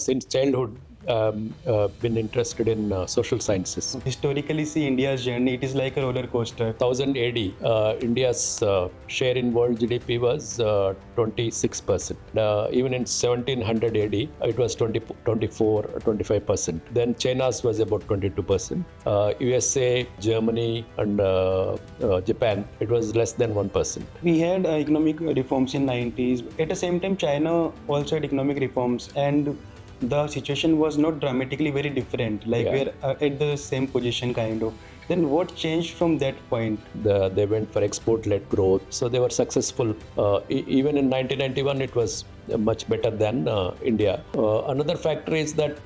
since childhood, been interested in social sciences. Historically, see India's journey, it is like a roller coaster. 1000 AD, India's share in world GDP was 26%. Even in 1700 AD, it was 24, 25%. Then China's was about 22%. USA, Germany, and Japan, it was less than 1%. We had economic reforms in 90s. At the same time, China also had economic reforms, and the situation was not dramatically very different. Like we're at the same position, kind of. Then what changed from that point? They went for export-led growth, so they were successful. Even in 1991, it was much better than India. Another factor is that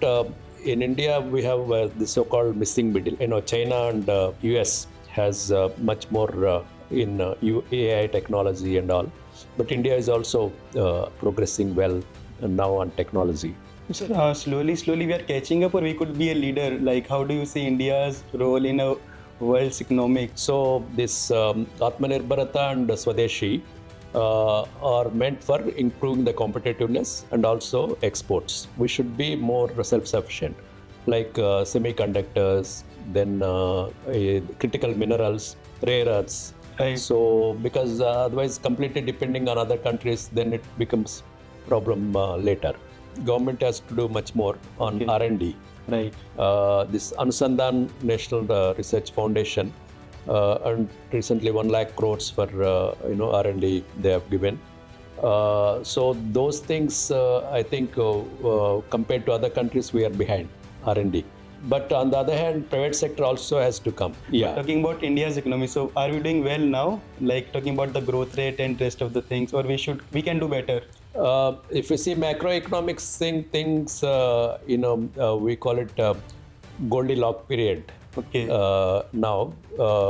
in India we have the so-called missing middle. China and US has much more in AI technology and all, but India is also progressing well now on technology. So, slowly we are catching up, or we could be a leader. Like, how do you see India's role in a world's economic? So this Atmanirbharata and Swadeshi are meant for improving the competitiveness and also exports. We should be more self-sufficient, like semiconductors, then critical minerals, rare earths. Right. So because otherwise completely depending on other countries, then it becomes problem later. Government has to do much more on R&D. Right. This Anusandhan National Research Foundation and recently 1 lakh crores for R&D they have given. So those things I think compared to other countries we are behind R&D. But on the other hand, private sector also has to come. Yeah. Talking about India's economy, so are we doing well now? Like talking about the growth rate and rest of the things, or we can do better? If you see macroeconomics things, we call it Goldilocks period. Okay. Now,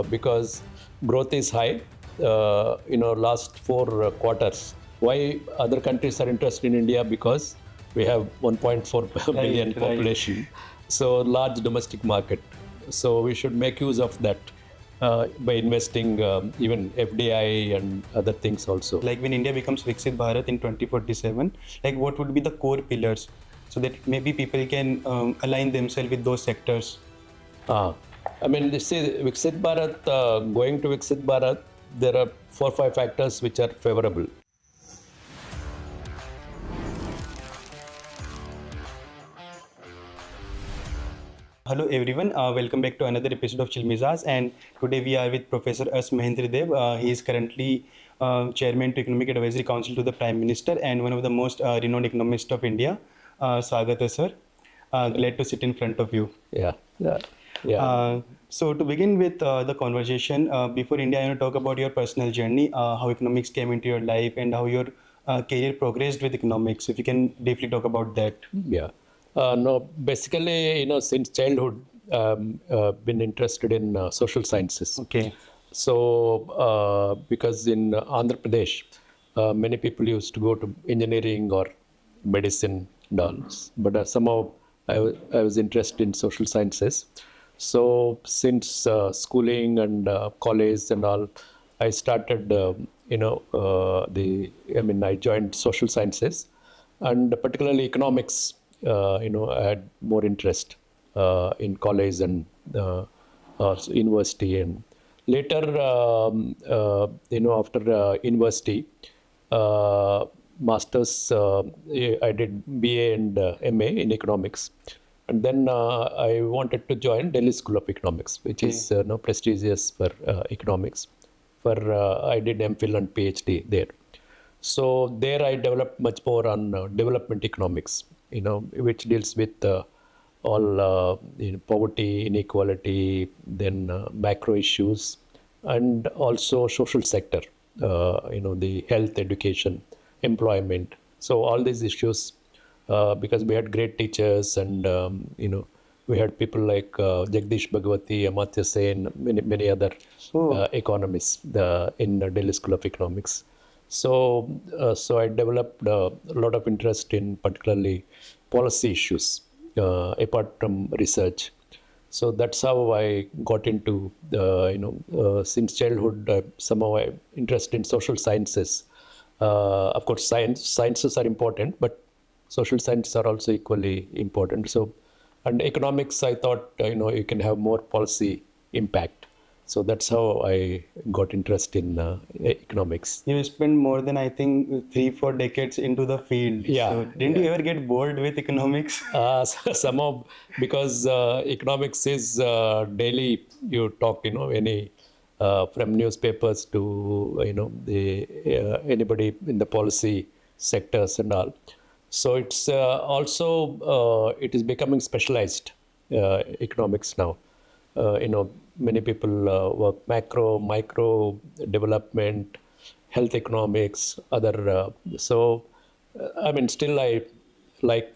because growth is high, last 4 quarters. Why other countries are interested in India? Because we have 1.4 billion population. Right. So large domestic market. So we should make use of that by investing even FDI and other things also. Like when India becomes Viksit Bharat in 2047, like what would be the core pillars so that maybe people can align themselves with those sectors? I mean, this is Viksit Bharat, going to Viksit Bharat, there are 4 or 5 factors which are favorable. Hello everyone, welcome back to another episode of Chill Mizaj, and today we are with Professor S. Mahendra Dev. He is currently Chairman to Economic Advisory Council to the Prime Minister and one of the most renowned economists of India. Swagata sir, glad to sit in front of you. Yeah. So to begin with the conversation, before India, I want to talk about your personal journey, how economics came into your life and how your career progressed with economics. If you can briefly talk about that. Yeah. No, basically, since childhood, been interested in social sciences. Okay. So, because in Andhra Pradesh, many people used to go to engineering or medicine and all. But somehow I was interested in social sciences. So, since schooling and college and all, I started, I joined social sciences and particularly economics. I had more interest in college and university, and later, after university, masters, I did BA and MA in economics, and then I wanted to join Delhi School of Economics, which is prestigious for economics. I did MPhil and PhD there. So there I developed much more on development economics, which deals with all poverty, inequality, then macro issues, and also social sector, the health, education, employment. So all these issues, because we had great teachers and, we had people like Jagdish Bhagwati, Amartya Sen, many other economists in the Delhi School of Economics. So I developed a lot of interest in particularly policy issues, apart from research. So that's how I got into, since childhood, somehow I'm interested in social sciences. Of course, sciences are important, but social sciences are also equally important. So, and economics, I thought, you can have more policy impact. So that's how I got interest in economics. You spent more than I think 3-4 decades into the field. Yeah, So didn't you ever get bored with economics? Somehow, because economics is daily, you talk, any from newspapers to, the anybody in the policy sectors and all. So it's also, it is becoming specialized economics now. Many people work macro, micro development, health economics, other. I mean, still I like,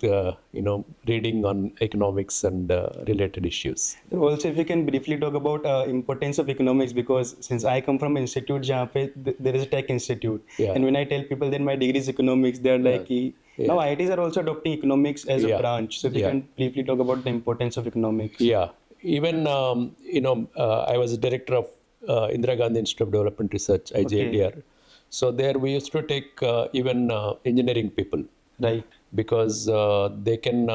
reading on economics and related issues. Also, if you can briefly talk about importance of economics, because since I come from an institute जहाँ पे there is a tech institute, Yeah. and when I tell people that my degree is economics, they are like, now IITs are also adopting economics as a Yeah. branch. So if you Yeah. can briefly talk about the importance of economics. Yeah, even I was a director of Indira Gandhi Institute of Development Research, IGIDR. So there we used to take even engineering people, Right. because they can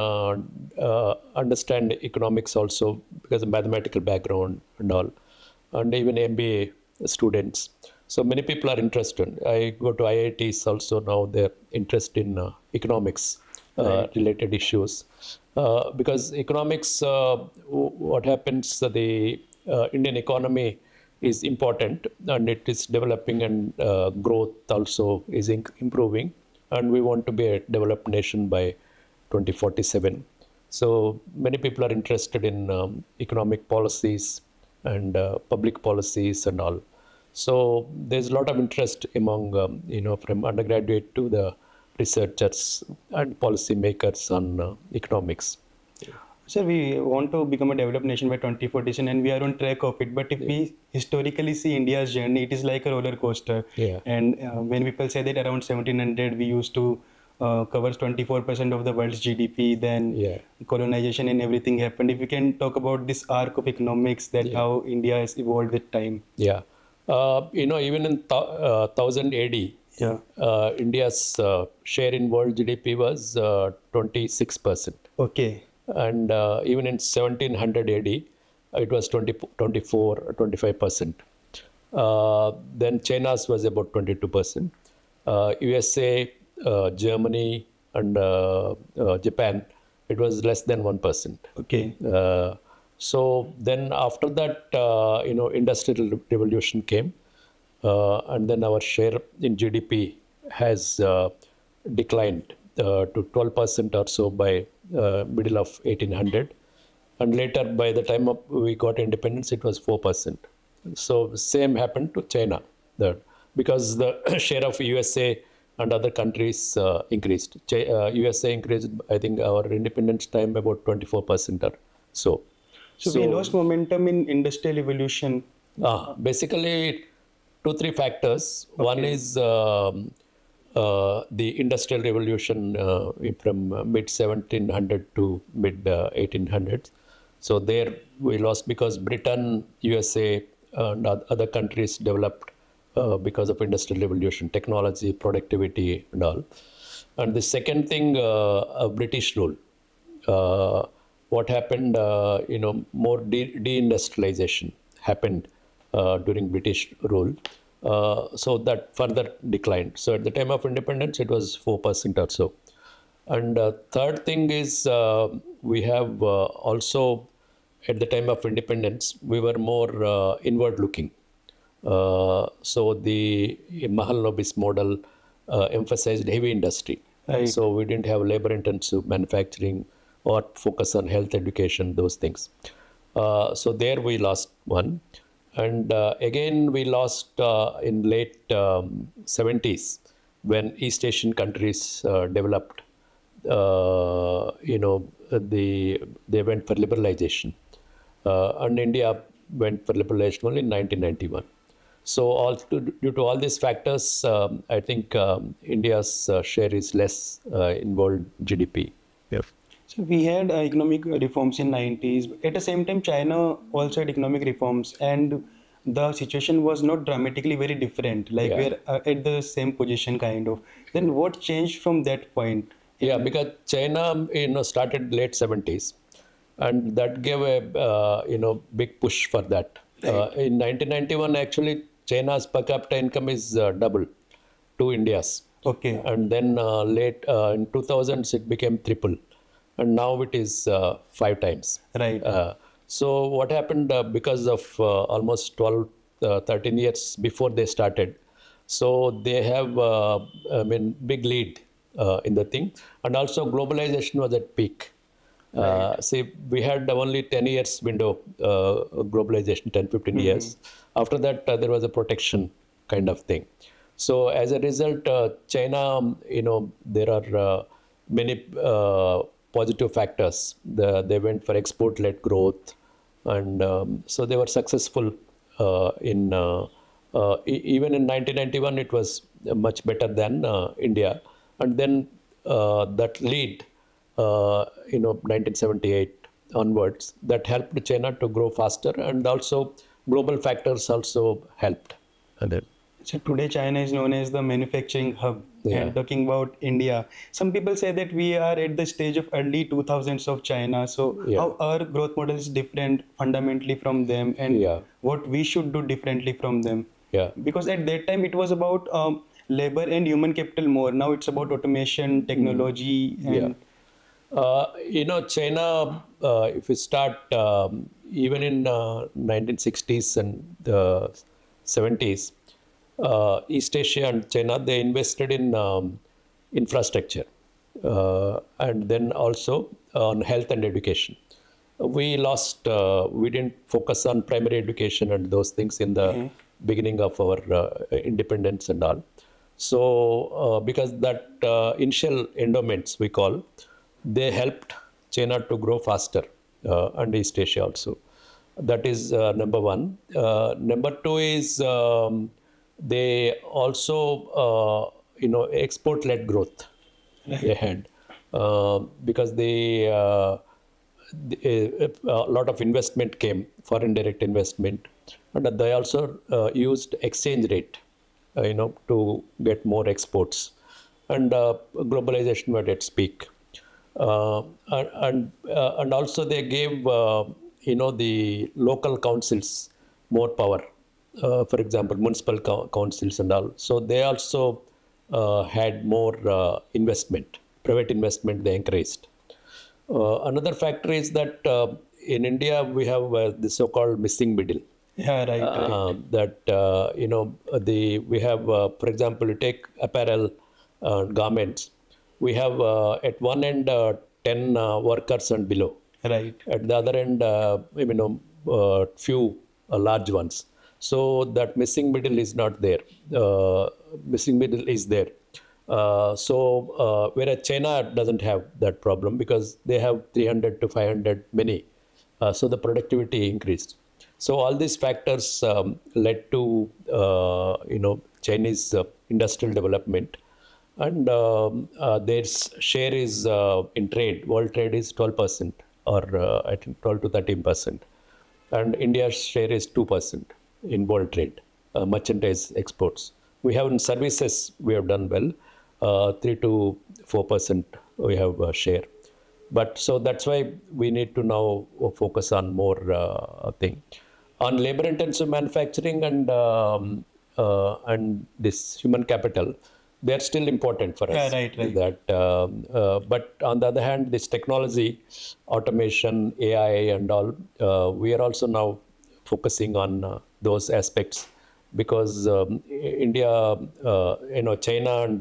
understand economics also, because of mathematical background and all, and even MBA students. So many people are interested. I go to IITs also now, they're interested in economics related issues. Because economics, what happens, the Indian economy is important, and it is developing, and growth also is improving, and we want to be a developed nation by 2047. So many people are interested in economic policies and public policies and all. So there's a lot of interest among, from undergraduate to the researchers and policy makers on economics. Sir, we want to become a developed nation by 2047, and we are on track of it. But if we historically see India's journey, it is like a roller coaster. Yeah. And when people say that around 1700 we used to cover 24% of the world's GDP, then Yeah. colonization and everything happened. If you can talk about this arc of economics, that how India has evolved with time. Yeah. Even in 1000 AD, Yeah. India's share in world GDP was 26%. Okay. And even in 1700 AD, it was 24, 25%. Then China's was about 22%. USA, Germany, and Japan, it was less than 1%. Okay. So then after that, industrial revolution came, and then our share in GDP has declined to 12% or so by middle of 1800, and later by the time we got independence, it was 4%. So same happened to China, because the share of USA and other countries increased. USA increased, I think, our independence time about 24% or so. So we lost momentum in industrial evolution. Basically, 2-3 factors. One is the industrial revolution from mid 1700 to mid 1800s. So there we lost because Britain, USA, and other countries developed because of industrial revolution, technology, productivity, and all. And the second thing, British rule. What happened, more deindustrialization happened during British rule. So that further declined. So at the time of independence, it was 4% or so. And third thing is, we have also, at the time of independence, we were more inward looking. So the Mahalanobis model emphasized heavy industry. Right. So we didn't have labor intensive manufacturing or focus on health education, those things. So there we lost one. And again, we lost in late 70s when East Asian countries developed. They went for liberalization, and India went for liberalization only in 1991. So due to all these factors, I think India's share is less in world GDP. Yeah. So we had economic reforms in 90s. At the same time, China also had economic reforms, and the situation was not dramatically very different. Like Yeah. we're at the same position, kind of. Then what changed from that point? Yeah, because China, started late 70s, and that gave a big push for that. In 1991, actually, China's per capita income is double to India's, Okay. and then late in 2000s it became triple, and now it is 5 times. Right. So what happened because of almost 12, 13 years before they started, so they have, big lead in the thing, and also globalization was at peak. See, we had only 10 years window, globalization, 10, 15 years. After that, there was a protection kind of thing. So as a result, China, there are many positive factors. They went for export-led growth, and so they were successful even in 1991. It was much better than India, and then that lead, 1978 onwards, that helped China to grow faster, and also global factors also helped. And then, So today China is known as the manufacturing hub. Yeah. And talking about India, some people say that we are at the stage of early 2000s of China. So Yeah. how our growth model is different fundamentally from them, and Yeah. what we should do differently from them. Yeah. Because at that time it was about labor and human capital more. Now it's about automation, technology, and China, if you start even in 1960s and the 70s, East Asia and China, they invested in infrastructure, and then also on health and education. We didn't focus on primary education and those things in the beginning of our independence and all. So, because that initial endowments we call, they helped China to grow faster, and East Asia also. That is number one. Number two is they also, export-led growth they had, because a lot of investment came, foreign direct investment, and they also used exchange rate, to get more exports, and globalization was at its peak. And also they gave the local councils more power. For example, municipal councils and all. So they also had more private investment they encouraged. Another factor is that in India we have the so-called missing middle. yeah, right, That we have, for example, you take apparel, garments. We have at one end 10 workers and below. right. At the other end, few large ones. So that missing middle is not there. Missing middle is there. Whereas China doesn't have that problem because they have 300 to 500 many. So the productivity increased. So all these factors led to Chinese industrial development, and their share is in trade. World trade is 12%, or I think 12 to 13%, and India's share is 2% in world trade, merchandise exports. We have in services we have done well, 3 to 4% we have share. But so that's why we need to now focus on more thing on labor-intensive manufacturing and this human capital. They are still important for us. Yeah, right. That, but on the other hand, this technology, automation, AI, and all, we are also now focusing on those aspects because India, China, and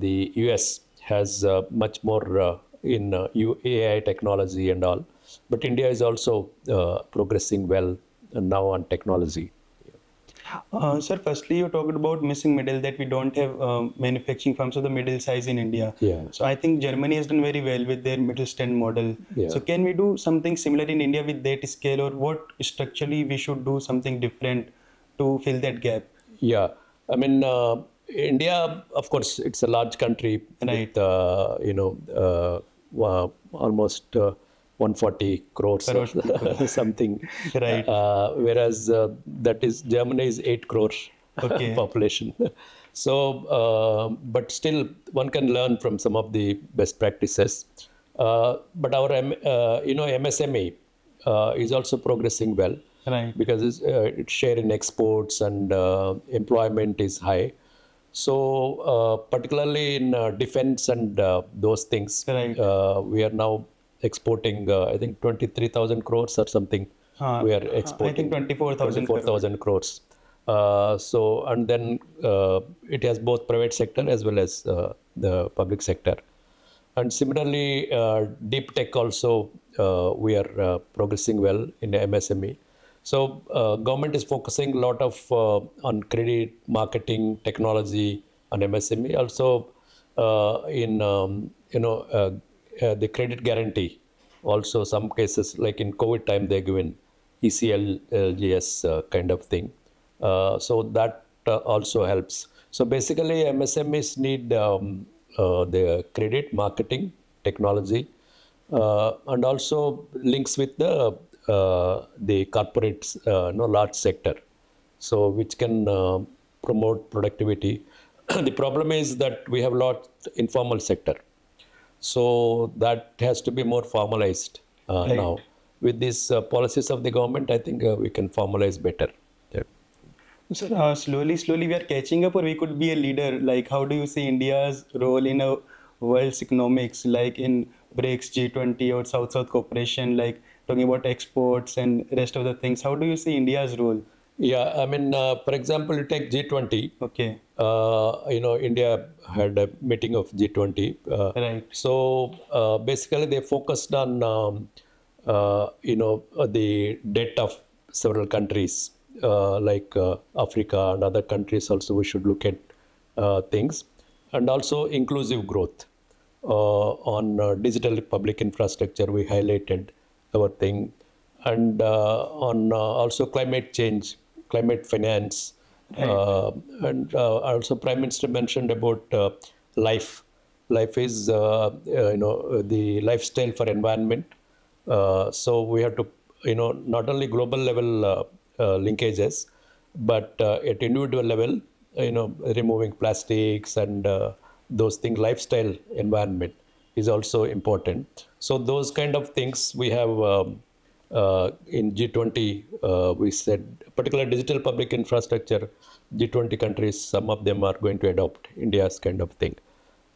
the US has much more in AI technology and all. But India is also progressing well now on technology. Sir, firstly, you talked about missing middle, that we don't have manufacturing firms of the middle size in India. Yeah. So I think Germany has done very well with their Mittelstand model. Yeah. So can we do something similar in India with that scale, or what structurally we should do something different to fill that gap? Yeah, I mean, India, of course, it's a large country Right. with almost 140 crores or something. Right. Whereas that is Germany is 8 crore Okay. population. But still, one can learn from some of the best practices. But our, MSME is also progressing well Right. because its share in exports and employment is high. So, particularly in defense and those things, Right. we are now exporting, I think, 23,000 crores or something. We are I exporting think 24,000 crore. 24,000 crores. And then it has both private sector as well as the public sector. And similarly, deep tech also, we are progressing well in MSME. So government is focusing a lot of on credit, marketing, technology, on MSME. Also in the credit guarantee. Also some cases like in COVID time they're given ECLGS kind of thing. So that also helps. So basically MSMEs need the credit, marketing, technology, and also links with the corporate, large sector, so which can promote productivity. The problem is that we have a lot informal sector, so that has to be more formalized Right. now. With these policies of the government, I think we can formalize better. Yeah. So slowly we are catching up, or we could be a leader. Like, how do you see India's role in a world's economics, like in BRICS, G20, or South-South cooperation, like talking about exports and rest of the things? How do you see India's role? Yeah, I mean, for example, you take G20. Okay. India had a meeting of G20. Right. So basically, they focused on, the debt of several countries, like Africa and other countries. Also, we should look at things, and also inclusive growth. On digital public infrastructure, we highlighted our thing, and on also climate change, climate finance, and also Prime Minister mentioned about life. Life is the lifestyle for environment. So we have to not only global level linkages, but at individual level, removing plastics and those things, lifestyle environment is also important. So those kind of things we have in G20. We said particular digital public infrastructure, G20 countries, some of them are going to adopt India's kind of thing.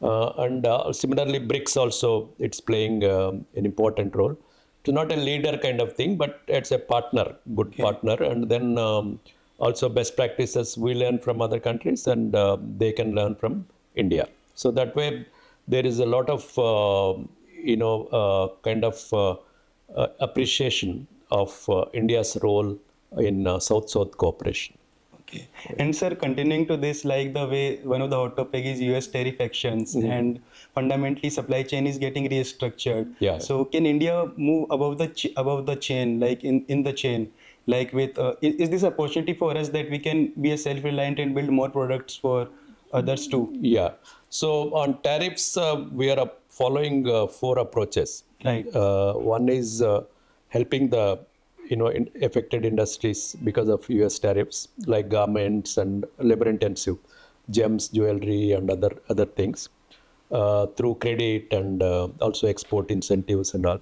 And similarly, BRICS also, it's playing an important role. It's not a leader kind of thing, but it's a partner, good partner. And then also best practices we learn from other countries, and they can learn from India. So that way, there is a lot of kind of appreciation of India's role in South-South cooperation. Okay. And sir, continuing to this, like the way one of the hot topic is US tariff actions, and fundamentally supply chain is getting restructured. Yeah. So can India move above the chain, like in the chain, like with is this opportunity for us that we can be a self-reliant and build more products for others too? Yeah. So on tariffs, we are following four approaches. Right. One is helping the affected industries because of US tariffs, like garments and labor-intensive gems, jewelry, and other things, through credit and also export incentives and all.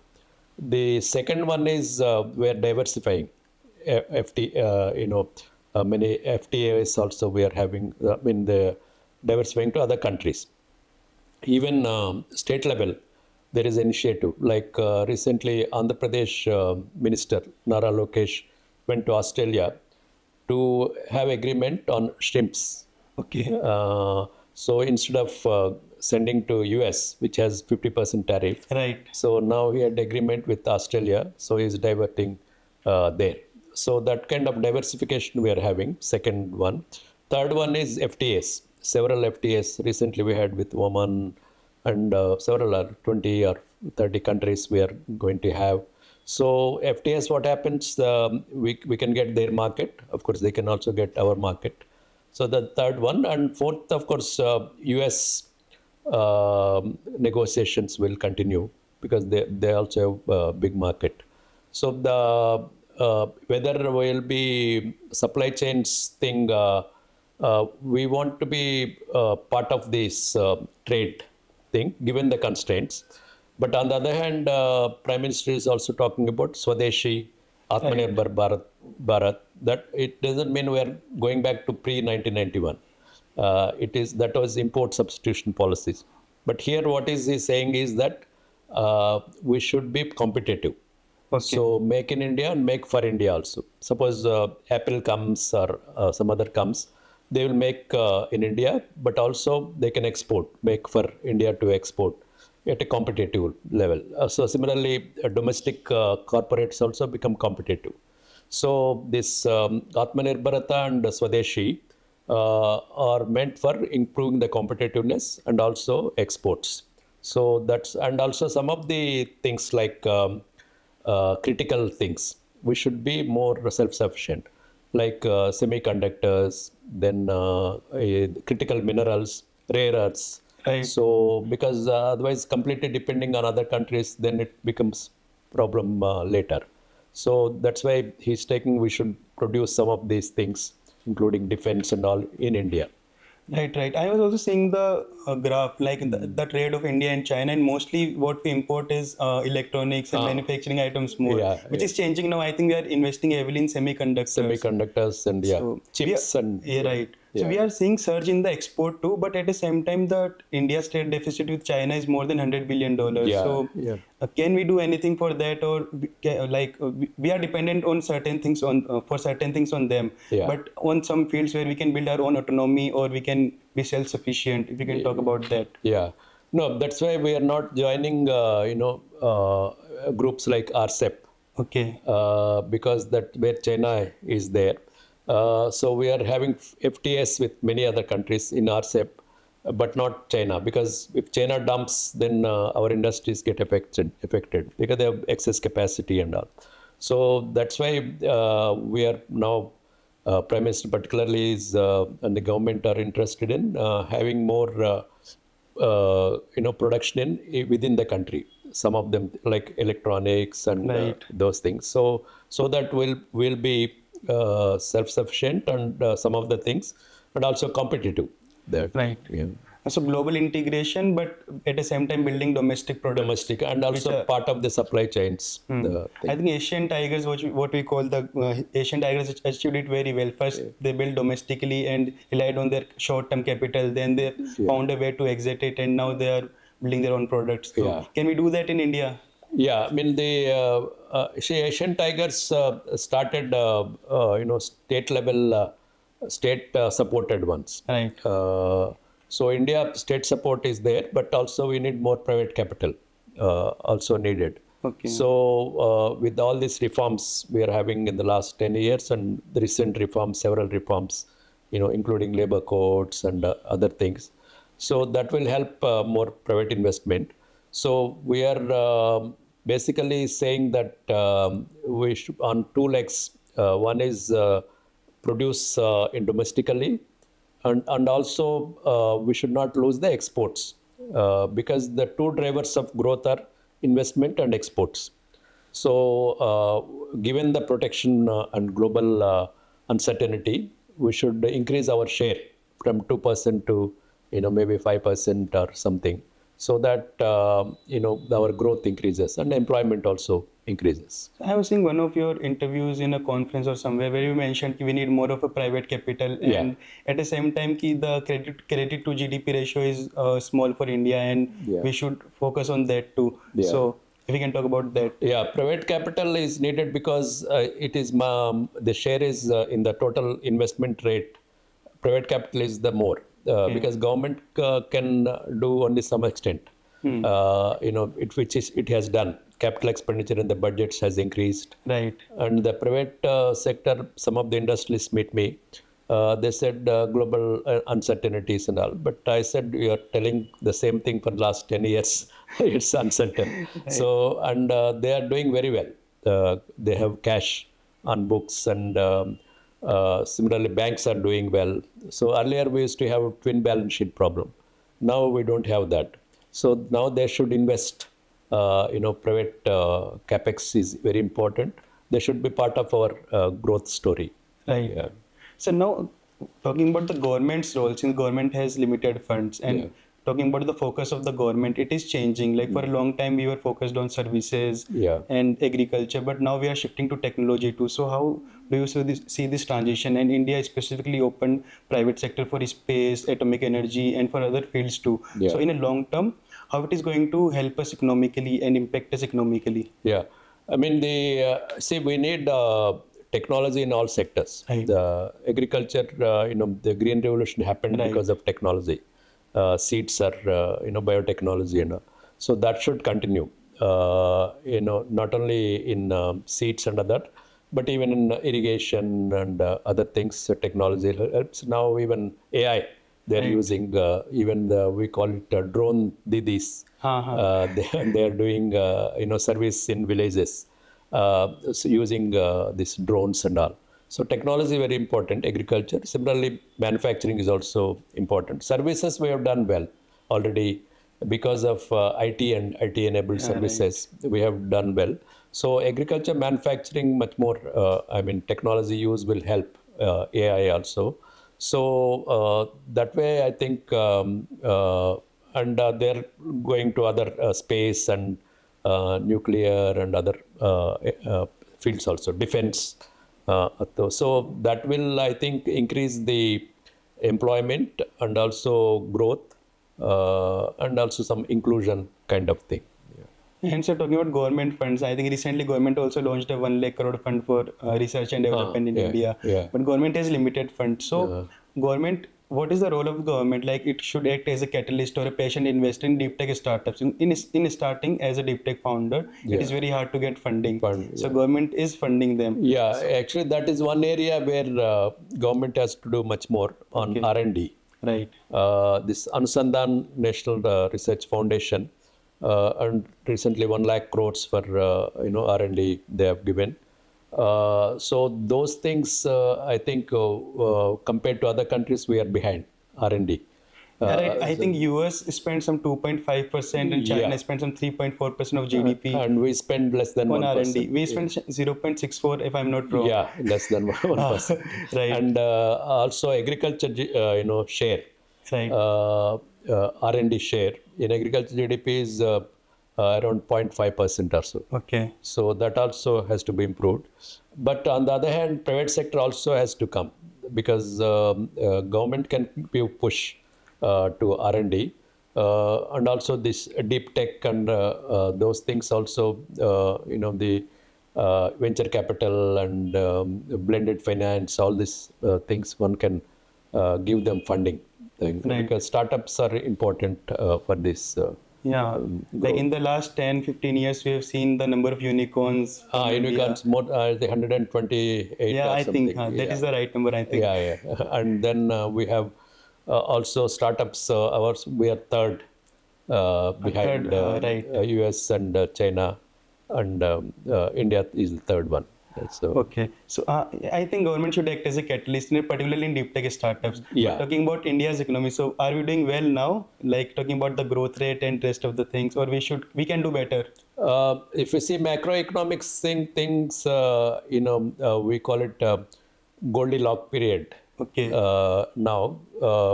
The second one is we are diversifying. Many FTAs also we are having. The diversifying to other countries. Even state level, there is initiative. Like recently, Andhra Pradesh Minister Nara Lokesh went to Australia to have agreement on shrimps. Okay. So instead of sending to US, which has 50% tariff, Right. so now he had agreement with Australia, so he is diverting there. So that kind of diversification we are having, second one. Third one is FTAs. Several FTAs recently we had with Oman, and several 20 or 30 countries we are going to have. So FTAs, what happens, we can get their market. Of course, they can also get our market. So the third one. And fourth, of course, US negotiations will continue because they also have a big market. So the whether will be supply chains thing we want to be part of this trade thing, given the constraints. But on the other hand, Prime Minister is also talking about Swadeshi, Atmanirbhar Bharat. That it doesn't mean we are going back to pre-1991. That was import substitution policies. But here, what is he saying is that we should be competitive. Okay. So make in India and make for India also. Suppose Apple comes or some other comes, they will make in India, but also they can export, make for India to export at a competitive level. So similarly, domestic corporates also become competitive. So this Atmanirbharata and Swadeshi are meant for improving the competitiveness and also exports. So that's, and also some of the things like critical things, we should be more self-sufficient, like semiconductors, then critical minerals, rare earths. Right. So because otherwise completely depending on other countries, then it becomes problem later. So that's why he's taking, we should produce some of these things, including defense and all, in India. Right, right. I was also seeing the graph, like the trade of India and China, and mostly what we import is electronics and manufacturing items more, Yeah, which is changing now. I think we are investing heavily in semiconductors. Semiconductors and So chips and yeah, right. So yeah. we are seeing surge in the export too, but at the same time, the India's trade deficit with China is more than $100 billion. Yeah, So yeah. can we do anything for that, or we are dependent on certain things on for certain things on them, Yeah. but on some fields where we can build our own autonomy or we can be self-sufficient. If we can talk about that. Yeah, no, that's why we are not joining, groups like RCEP, Okay. because that where China is there. So we are having FTS with many other countries in RCEP, but not China, because if China dumps, then our industries get affected because they have excess capacity and all. So that's why we are now. Prime Minister particularly is and the government are interested in having more production within the country. Some of them like electronics and Right. those things. So that will be self-sufficient and some of the things, and also competitive. That Right. yeah. So global integration, but at the same time building domestic products. Domestic and also part of the supply chains. The I think Asian Tigers, what we call the Asian Tigers, achieved it very well. First, they built domestically and relied on their short-term capital. Then they found a way to exit it, and now they are building their own products. So Yeah. can we do that in India? Yeah, I mean Asian Tigers started, state level, state supported ones. Right. So India state support is there, but also we need more private capital, also needed. Okay. So with all these reforms we are having in the last 10 years and the recent reforms, several reforms, including labor codes and other things. So that will help more private investment. So we are basically saying that we should on two legs. One is produce in domestically, and also we should not lose the exports because the two drivers of growth are investment and exports. So given the protection and global uncertainty, we should increase our share from 2% to maybe 5% or something, so that our growth increases and employment also increases. I was seeing one of your interviews in a conference or somewhere where you mentioned we need more of a private capital, and at the same time the credit to GDP ratio is small for India, and we should focus on that too. So if we can talk about that. Yeah, private capital is needed because it is the share is in the total investment rate. Private capital is the more because government can do only some extent. It has done. Capital expenditure in the budgets has increased. Right. And the private sector, some of the industrialists meet me. They said global uncertainties and all. But I said, you are telling the same thing for the last 10 years. It's uncertain. Right. So, and they are doing very well. They have cash on books, and similarly banks are doing well. So earlier we used to have a twin balance sheet problem. Now we don't have that. So now they should invest. Private capex is very important. They should be part of our growth story. Right. Yeah. So now talking about the government's role, since government has limited funds, and Yeah. talking about the focus of the government, it is changing. Like for a long time, we were focused on services Yeah. and agriculture, but now we are shifting to technology too. So how do you see this transition? And India specifically opened private sector for space, atomic energy, and for other fields too. Yeah. So in a long term, how it is going to help us economically and impact us economically? Yeah, I mean see, we need technology in all sectors. Right. The agriculture, the green revolution happened Right. because of technology. Seeds are biotechnology, so that should continue. Not only in seeds and other, but even in irrigation and other things. Technology helps now. Even AI, they're using we call it drone didis. They are doing service in villages so using these drones and all. So technology is very important. Agriculture, similarly, manufacturing is also important. Services we have done well already because of IT and IT enabled services. We have done well. So agriculture, manufacturing, much more. Technology use will help AI also. So that way, I think, and they're going to other space and nuclear and other fields also, defense. So that will, I think, increase the employment and also growth and also some inclusion kind of thing. And so talking about government funds, I think recently government also launched a 1 lakh crore fund for research and development in India. Yeah. But government has limited funds. So government, what is the role of government? Like it should act as a catalyst or a patient investor in deep tech startups. In starting as a deep tech founder, it is very hard to get funding. So government is funding them. Yeah, actually that is one area where government has to do much more on R&D. Right. This Anusandhan National Research Foundation and recently 1 lakh crores for R&D they have given. So those things, I think, compared to other countries, we are behind R&D. Right. I think US spent some 2.5% and China spent some 3.4% of GDP. And we spend less than on 1%. R&D. We spend 0.64 if I'm not wrong. Yeah, less than 1%. Right. And also agriculture, share. Right. R&D share in agriculture GDP is around 0.5% or so. Okay. So that also has to be improved. But on the other hand, private sector also has to come because government can push to R&D and also this deep tech and those things also, the venture capital and blended finance, all these things one can give them funding. Because startups are important for this. Like in the last 10-15 years, we have seen the number of unicorns. Unicorns, more the 128. Yeah, I think something. that is the right number. I think. Yeah. And then we have also startups. We are third behind US and China, and India is the third one. So, okay. So I think government should act as a catalyst, particularly in deep tech startups. Yeah. But talking about India's economy, so are we doing well now? Like talking about the growth rate and rest of the things, or we can do better? If you see macroeconomics things, we call it Goldilocks period. Okay. Now,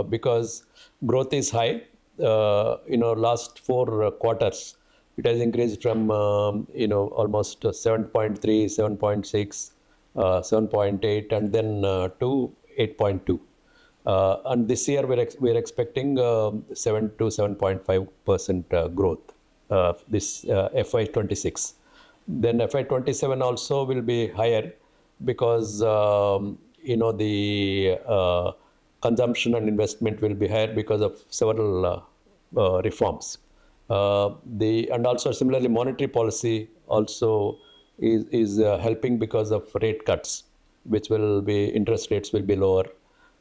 because growth is high, last 4 quarters, it has increased from, almost 7.3, 7.6, 7.8, and then to 8.2. And this year we're expecting 7 to 7.5% growth. This FY26. Then FY27 also will be higher because the consumption and investment will be higher because of several reforms. And also similarly monetary policy also is helping because of rate cuts, which will be interest rates will be lower.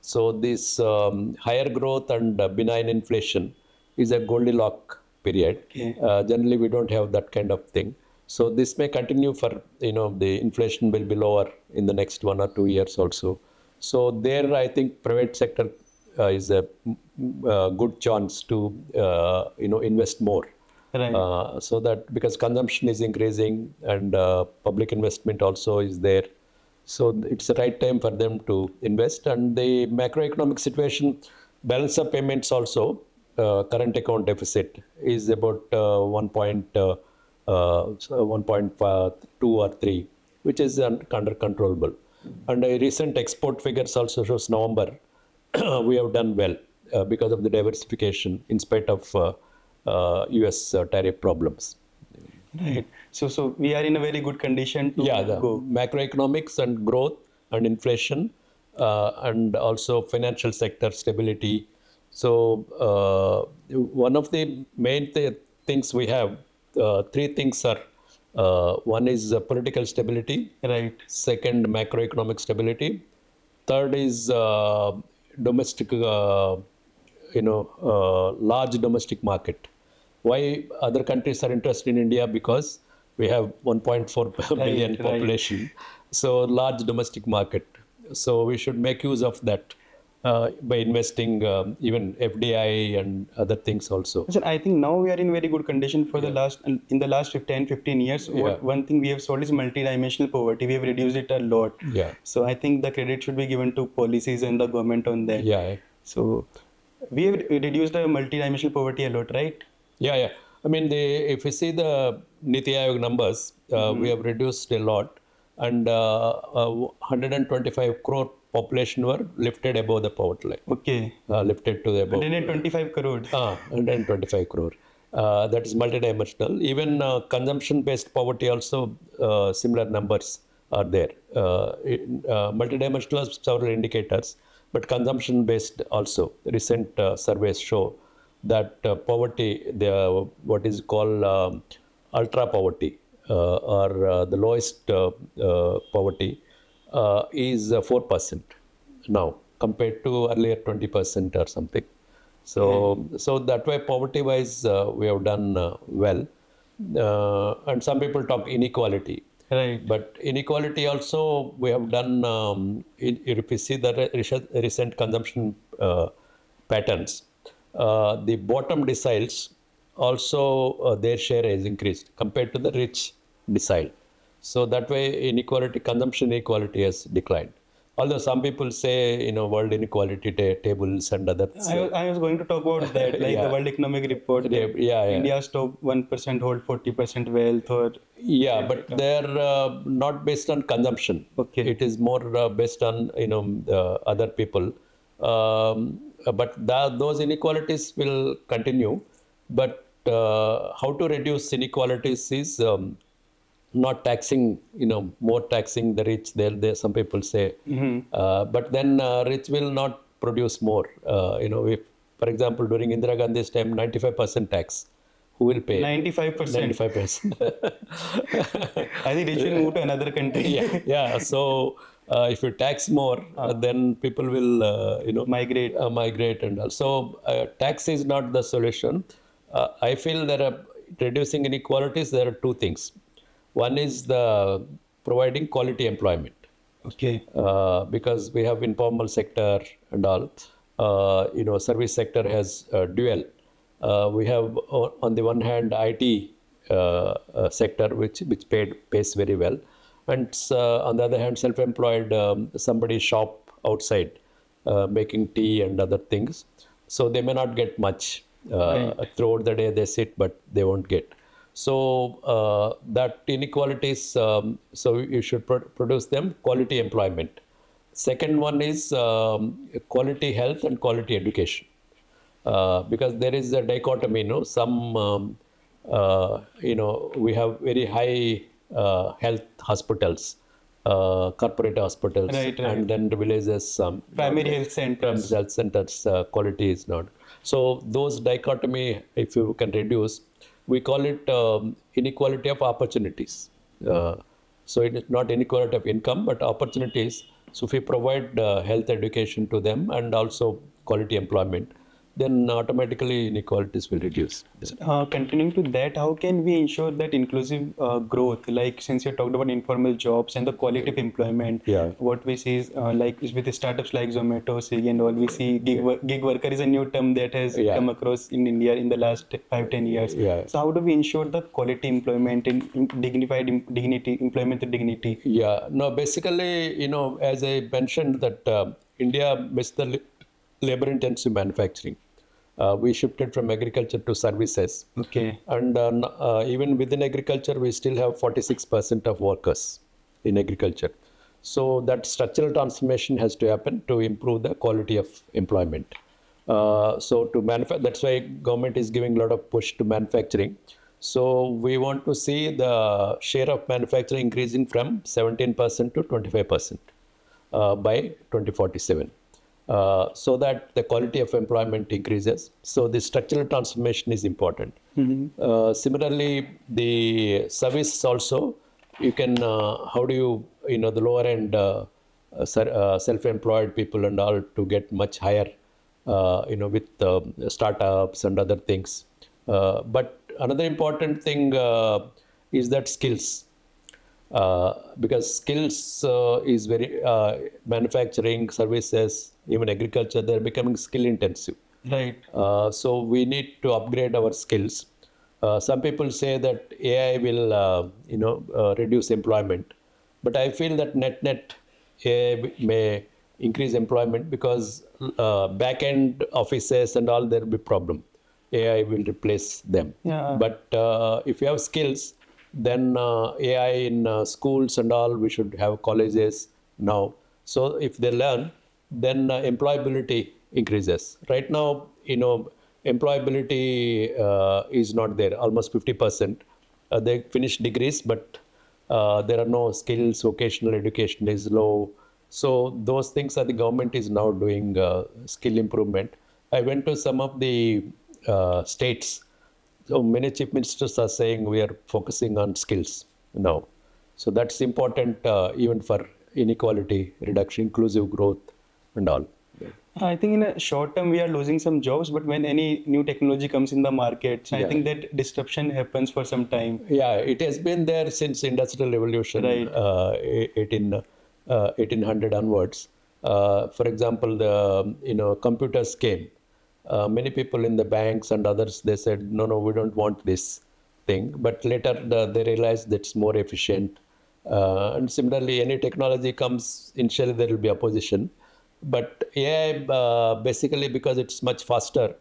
So this higher growth and benign inflation is a Goldilocks period. Okay. Generally we don't have that kind of thing. So this may continue for, the inflation will be lower in the next 1 or 2 years also. So there I think private sector is a good chance to invest more. Right. So that because consumption is increasing and public investment also is there. So it's the right time for them to invest. And the macroeconomic situation, balance of payments also, current account deficit is about 1.2 or 3, which is under controllable. And recent export figures also shows November we have done well because of the diversification in spite of US tariff problems. Right. So we are in a very good condition to Yeah, the go. macroeconomics and growth and inflation and also financial sector stability. So one of the main things we have, three things are, one is political stability, Right. second macroeconomic stability, third is domestic, large domestic market. Why other countries are interested in India? Because we have 1.4 billion Right. population, so large domestic market. So we should make use of that by investing even FDI and other things also. Listen, I think now we are in very good condition for the last in the last 15 years. Yeah. One thing we have solved is multidimensional poverty. We have reduced it a lot. Yeah. So I think the credit should be given to policies and the government on that. Yeah. So we have reduced the multidimensional poverty a lot, right? Yeah. I mean, if you see the Niti Aayog numbers, we have reduced a lot, and 125 crore population were lifted above the poverty line. Okay. Lifted to the above. 125 crore. 125 crore. That is multidimensional. Even consumption-based poverty also, similar numbers are there. Multidimensional has several indicators, but consumption-based also. Recent surveys show that poverty, what is called ultra poverty or the lowest poverty is 4% now compared to earlier 20% or something. So that way, poverty-wise, we have done well. And some people talk inequality. Right. But inequality also, we have done, if you see the recent consumption patterns, the bottom deciles also, their share has increased compared to the rich decile. So that way, consumption inequality has declined. Although some people say, world inequality tables and others. I was going to talk about that, like the World Economic Report. India's top 1% hold 40% wealth, or but they're not based on consumption. Okay. It is more based on other people. But those inequalities will continue. But how to reduce inequalities is not taxing, more taxing the rich. There some people say, but then rich will not produce more. If, for example, during Indira Gandhi's time, 95% tax, who will pay? 95%. 95%. I think rich will move to another country. So if you tax more, then people will, migrate. Migrate and all. So tax is not the solution. I feel reducing inequalities, there are two things. One is the providing quality employment. Okay. Because we have informal sector and all. Service sector has dual. We have on the one hand IT sector which pays very well, and on the other hand self-employed, somebody shop outside making tea and other things. So they may not get much. Throughout the day they sit, but they won't get. So that inequalities, so you should produce them quality employment. Second one is quality health and quality education. Because there is a dichotomy, some, we have very high health hospitals, corporate hospitals, right. And then the villages, primary health centers. Health centers, quality is not. So those dichotomy, if you can reduce, we call it inequality of opportunities. So it is not inequality of income, but opportunities. So if we provide health education to them and also quality employment, then automatically inequalities will reduce. Continuing to that, how can we ensure that inclusive growth? Like since you talked about informal jobs and the quality of employment, Yeah. what we see is like with the startups like Zomato, Swiggy, and all, we see gig worker is a new term that has Yeah. come across in India in the last 5-10 years. Yeah. So how do we ensure the quality employment in dignified dignity, employment with dignity? Yeah, no, basically, as I mentioned that India missed the labor intensive manufacturing. We shifted from agriculture to services. Okay. And even within agriculture, we still have 46% of workers in agriculture. So that structural transformation has to happen to improve the quality of employment. So to that's why government is giving a lot of push to manufacturing. So we want to see the share of manufacturing increasing from 17% to 25% by 2047. So that the quality of employment increases. So the structural transformation is important. Similarly, the service also, you can, how do you, the lower end self-employed people and all to get much higher, with startups and other things. But another important thing is that skills. Because skills is very manufacturing, services, even agriculture, they're becoming skill intensive. Right. So we need to upgrade our skills. Some people say that AI will, reduce employment, but I feel that net AI may increase employment because back-end offices and all there will be problem. AI will replace them. Yeah. But if you have skills, then AI in schools and all, we should have colleges now. So if they learn, then employability increases. Right now, employability is not there, almost 50%. They finish degrees, but there are no skills, vocational education is low. So those things are the government is now doing skill improvement. I went to some of the states. So many chief ministers are saying we are focusing on skills now. So that's important even for inequality reduction, inclusive growth and all. I think in a short term we are losing some jobs, but when any new technology comes in the market, I think that disruption happens for some time. Yeah, it has been there since Industrial Revolution, Right. 1800 onwards. For example, the computers came. Many people in the banks and others, they said, no, we don't want this thing. But later they realized that's more efficient. And similarly, any technology comes, initially there will be opposition. But AI, basically because it's much faster,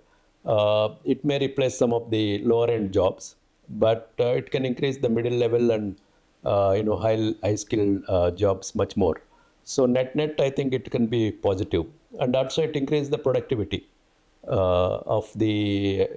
it may replace some of the lower end jobs, but it can increase the middle level and high skill jobs much more. So net, I think it can be positive, and also it increases the productivity of the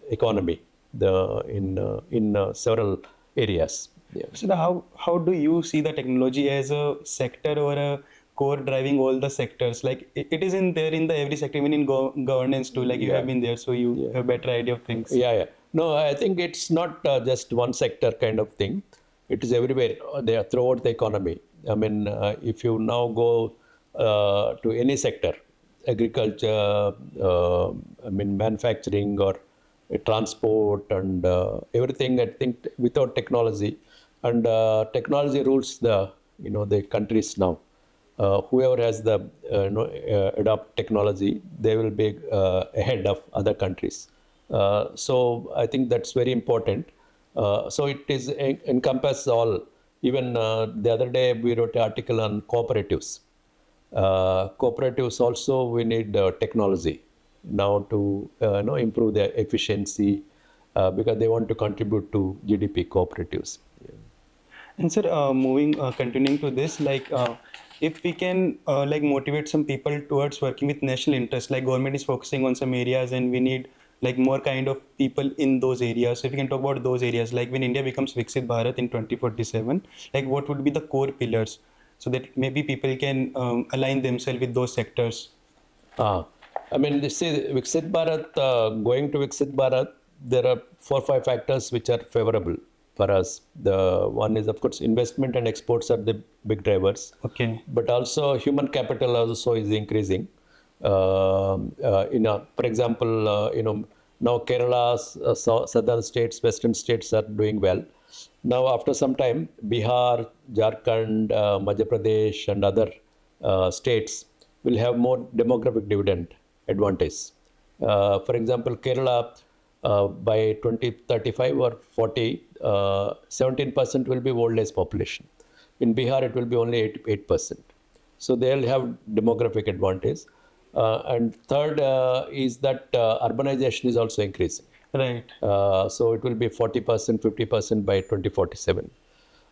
economy in several areas. Yeah. So how do you see the technology as a sector or a core driving all the sectors? Like it is in there in the every sector, even in governance too. Like you have been there, so you have better idea of things. Yeah. No, I think it's not just one sector kind of thing. It is everywhere. They are throughout the economy. I mean, if you now go to any sector, agriculture, manufacturing or transport and everything, I think without technology, and technology rules the countries now. Whoever has the adopt technology, they will be ahead of other countries. So I think that's very important. So it is encompass all. Even the other day we wrote an article on cooperatives. Cooperatives also we need technology now to improve their efficiency because they want to contribute to GDP cooperatives. Yeah. And sir, continuing to this, if we can motivate some people towards working with national interest, like government is focusing on some areas and we need more kind of people in those areas. So if we can talk about those areas, like when India becomes Viksit Bharat in 2047, what would be the core pillars so that maybe people can align themselves with those sectors? This is Viksit Bharat, going to Viksit Bharat, there are 4 or 5 factors which are favorable for us. The one is, of course, investment and exports are the big drivers. Okay. But also human capital also is increasing. For example, now Kerala, southern states, western states are doing well. Now, after some time, Bihar, Jharkhand, Madhya Pradesh, and other states will have more demographic dividend advantage. For example, Kerala, by 2035 or 40, 17% will be old age population. In Bihar, it will be only 8%. So they'll have demographic advantage. And third is that urbanization is also increasing. Right. So it will be 40%, 50% by 2047.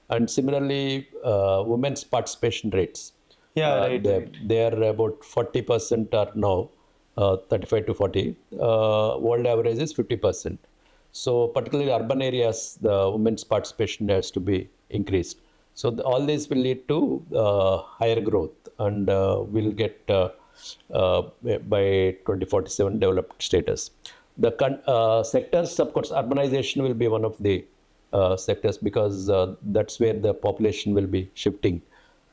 And similarly, women's participation rates. Yeah, right. They are about 40% are now, 35 to 40. World average is 50%. So particularly urban areas, the women's participation has to be increased. So all this will lead to higher growth, and we'll get by 2047 developed status. The sectors, of course, urbanization will be one of the sectors, because that's where the population will be shifting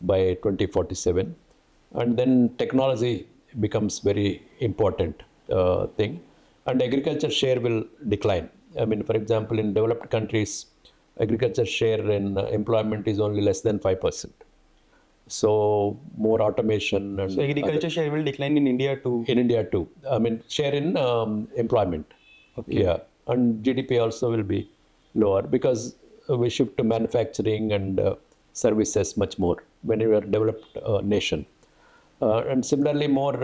by 2047. And then technology becomes very important thing, and agriculture share will decline. I mean, for example, in developed countries, agriculture share in employment is only less than 5%. So more automation and So agriculture share will decline in India too. in India too. I mean, share in employment. Okay. Yeah, and GDP also will be lower, because we shift to manufacturing and services much more when you are a developed nation. And similarly, more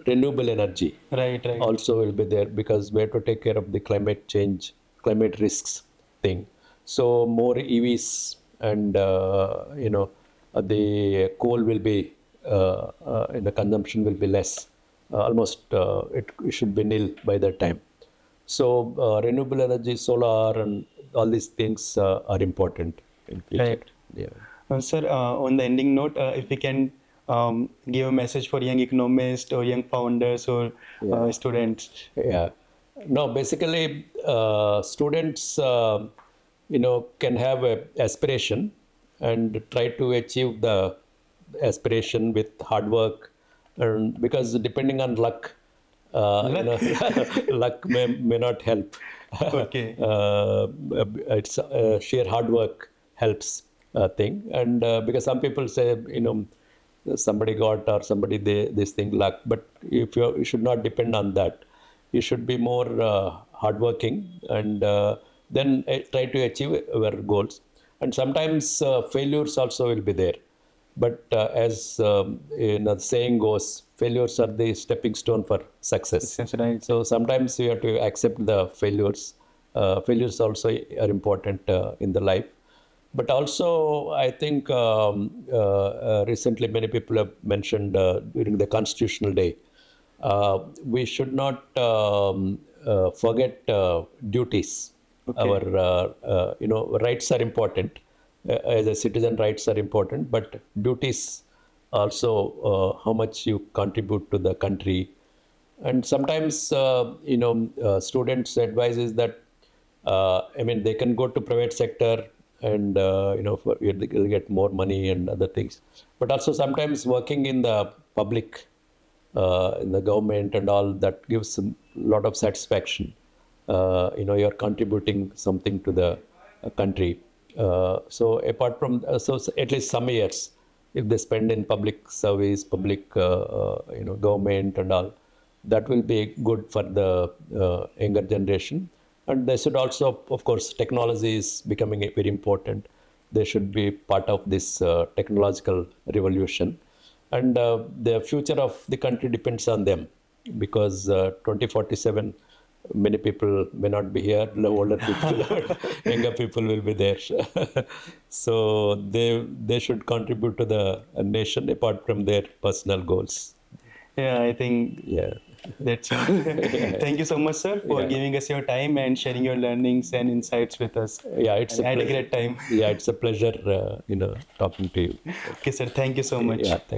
renewable energy Right. also will be there, because we have to take care of the climate change, climate risks thing. So more EVs, and the coal will be, the consumption will be less. Almost it should be nil by that time. So renewable energy, solar, and all these things are important in future. Right. Yeah. Sir, on the ending note, if we can give a message for young economists or young founders or students. Yeah. No, basically, students, can have a aspiration and try to achieve the aspiration with hard work, and because depending on luck, luck may not help. Okay. It's sheer hard work helps thing, and because some people say, somebody got, or somebody this thing luck, but if you should not depend on that. You should be more hardworking, and then try to achieve our goals. And sometimes failures also will be there. But as the saying goes, failures are the stepping stone for success. That's right. So sometimes you have to accept the failures. Failures also are important in the life. But also, I think recently many people have mentioned during the Constitutional Day, we should not forget duties. Okay. Our rights are important. As a citizen, rights are important, but duties also, how much you contribute to the country. And sometimes, students' advice is that, they can go to private sector, and they'll get more money and other things. But also sometimes working in the public, in the government and all, that gives a lot of satisfaction. You're contributing something to the country. So apart from, so at least some years, if they spend in public service, public, government and all, that will be good for the younger generation. And they should also, of course, technology is becoming very important. They should be part of this technological revolution. And the future of the country depends on them, because 2047, many people may not be here, the older people, younger people will be there. So they should contribute to the nation apart from their personal goals. Yeah, I think Yeah. that's all. Thank you so much, sir, for giving us your time and sharing your learnings and insights with us. Yeah, it's I had a great time. Yeah, it's a pleasure, talking to you. Okay, sir. Thank you so much. Yeah, thank